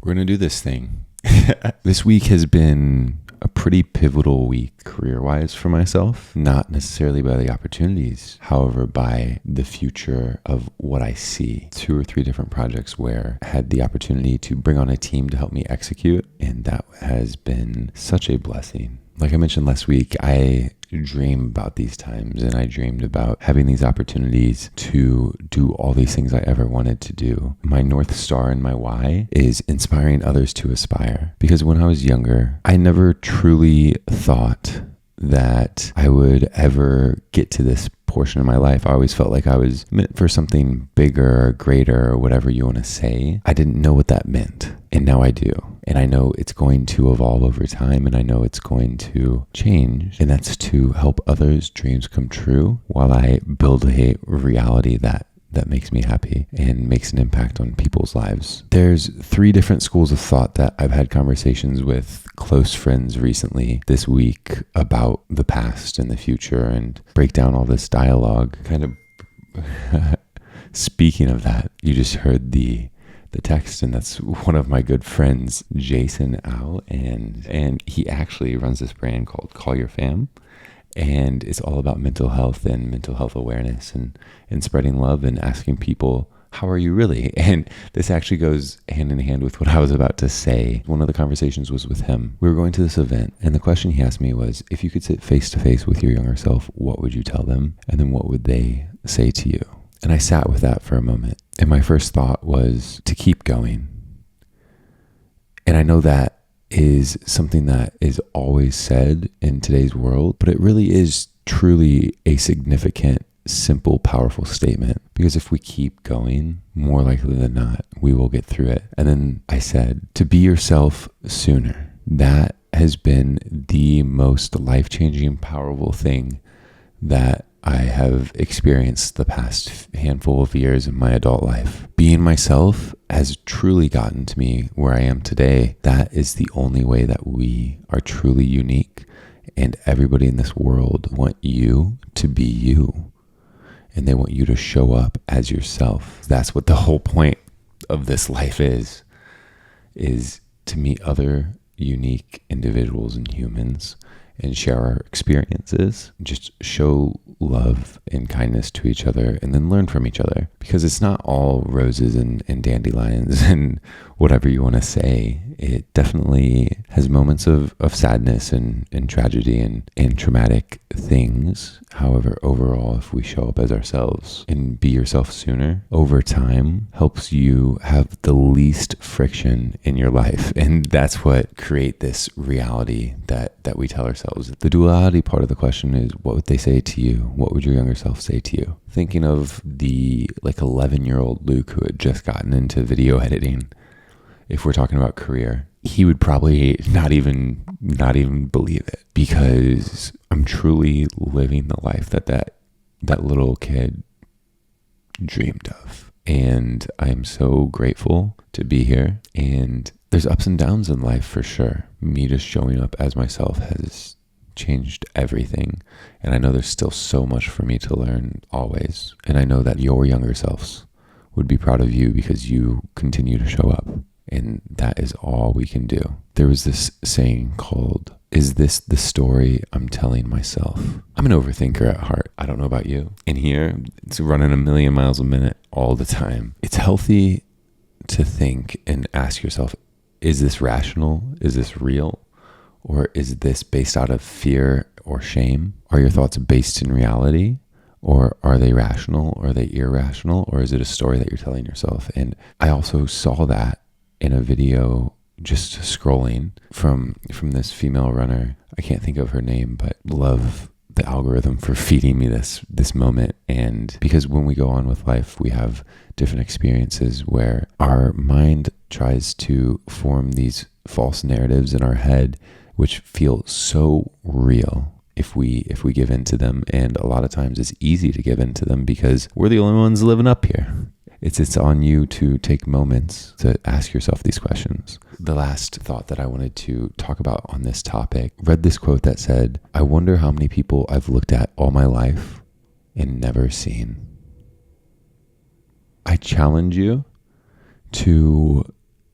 We're going to do this thing. This week has been a pretty pivotal week career-wise for myself, not necessarily by the opportunities, however, by the future of what I see. 2 or 3 different projects where I had the opportunity to bring on a team to help me execute, and that has been such a blessing. Like I mentioned last week, I dream about these times, and I dreamed about having these opportunities to do all these things I ever wanted to do. My North Star and my why is inspiring others to aspire. Because when I was younger, I never truly thought that I would ever get to this portion of my life. I always felt like I was meant for something bigger or greater or whatever you want to say. I didn't know what that meant, and now I do. And I know it's going to evolve over time, and I know it's going to change. And that's to help others' dreams come true while I build a reality that makes me happy and makes an impact on people's lives. There's 3 different schools of thought that I've had conversations with close friends recently this week about the past and the future, and break down all this dialogue. Kind of speaking of that, you just heard the text, and that's one of my good friends, Jason Au, and he actually runs this brand called Call Your Fam, and it's all about mental health and mental health awareness and spreading love and asking people, how are you really? And this actually goes hand in hand with what I was about to say. One of the conversations was with him. We were going to this event, and the question he asked me was, if you could sit face to face with your younger self, what would you tell them? And then what would they say to you? And I sat with that for a moment. And my first thought was to keep going. And I know that is something that is always said in today's world, but it really is truly a significant, simple, powerful statement. Because if we keep going, more likely than not, we will get through it. And then I said, to be yourself sooner. That has been the most life-changing, powerful thing that I have experienced the past handful of years in my adult life. Being myself has truly gotten to me where I am today. That is the only way that we are truly unique, and everybody in this world want you to be you, and they want you to show up as yourself. That's what the whole point of this life is to meet other unique individuals and humans and share our experiences, just show love and kindness to each other, and then learn from each other. Because it's not all roses and dandelions and whatever you want to say. It definitely has moments of sadness and tragedy and traumatic things. However, overall, if we show up as ourselves and be yourself sooner, over time helps you have the least friction in your life. And that's what create this reality that we tell ourselves. The duality part of the question is, what would they say to you? What would your younger self say to you? Thinking of the 11-year-old Luke who had just gotten into video editing. If we're talking about career, he would probably not even believe it, because I'm truly living the life that little kid dreamed of. And I'm so grateful to be here. And there's ups and downs in life for sure. Me just showing up as myself has changed everything. And I know there's still so much for me to learn always. And I know that your younger selves would be proud of you because you continue to show up. And that is all we can do. There was this saying called, is this the story I'm telling myself? I'm an overthinker at heart. I don't know about you. In here, it's running 1,000,000 miles a minute all the time. It's healthy to think and ask yourself, is this rational? Is this real? Or is this based out of fear or shame? Are your thoughts based in reality? Or are they rational? Or are they irrational? Or is it a story that you're telling yourself? And I also saw that in a video just scrolling from this female runner. I can't think of her name, but love the algorithm for feeding me this moment. And because when we go on with life, we have different experiences where our mind tries to form these false narratives in our head, which feel so real if we give in to them. And a lot of times it's easy to give in to them because we're the only ones living up here. It's on you to take moments to ask yourself these questions. The last thought that I wanted to talk about on this topic, read this quote that said, I wonder how many people I've looked at all my life and never seen. I challenge you to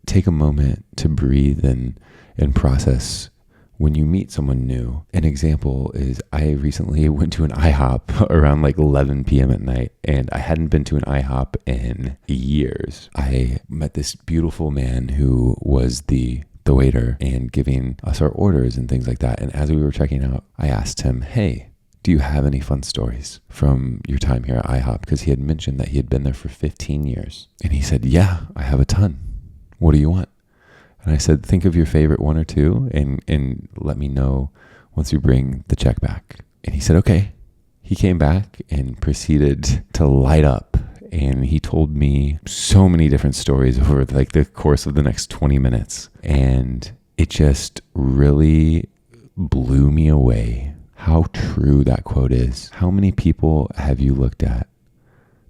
take a moment to breathe and process when you meet someone new. An example is I recently went to an IHOP around like 11 p.m. at night, and I hadn't been to an IHOP in years. I met this beautiful man who was the waiter and giving us our orders and things like that. And as we were checking out, I asked him, hey, do you have any fun stories from your time here at IHOP? Because he had mentioned that he had been there for 15 years. And he said, yeah, I have a ton. What do you want? And I said, think of your favorite one or two and let me know once you bring the check back. And he said, okay. He came back and proceeded to light up. And he told me so many different stories over like the course of the next 20 minutes. And it just really blew me away how true that quote is. How many people have you looked at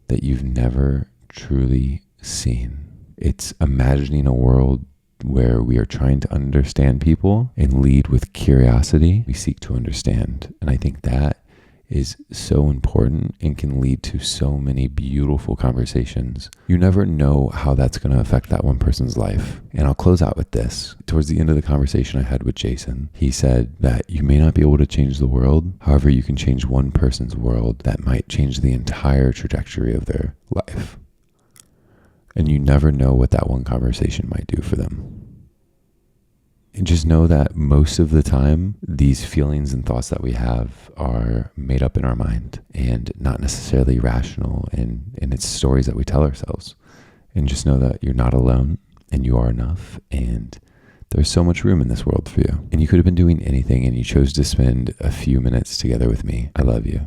that you've never truly seen? It's imagining a world where we are trying to understand people and lead with curiosity. We seek to understand. And I think that is so important and can lead to so many beautiful conversations. You never know how that's going to affect that one person's life. And I'll close out with this. Towards the end of the conversation I had with Jason, he said that you may not be able to change the world. However, you can change one person's world that might change the entire trajectory of their life. And you never know what that one conversation might do for them. And just know that most of the time, these feelings and thoughts that we have are made up in our mind and not necessarily rational. And it's stories that we tell ourselves. And just know that you're not alone and you are enough. And there's so much room in this world for you. And you could have been doing anything and you chose to spend a few minutes together with me. I love you.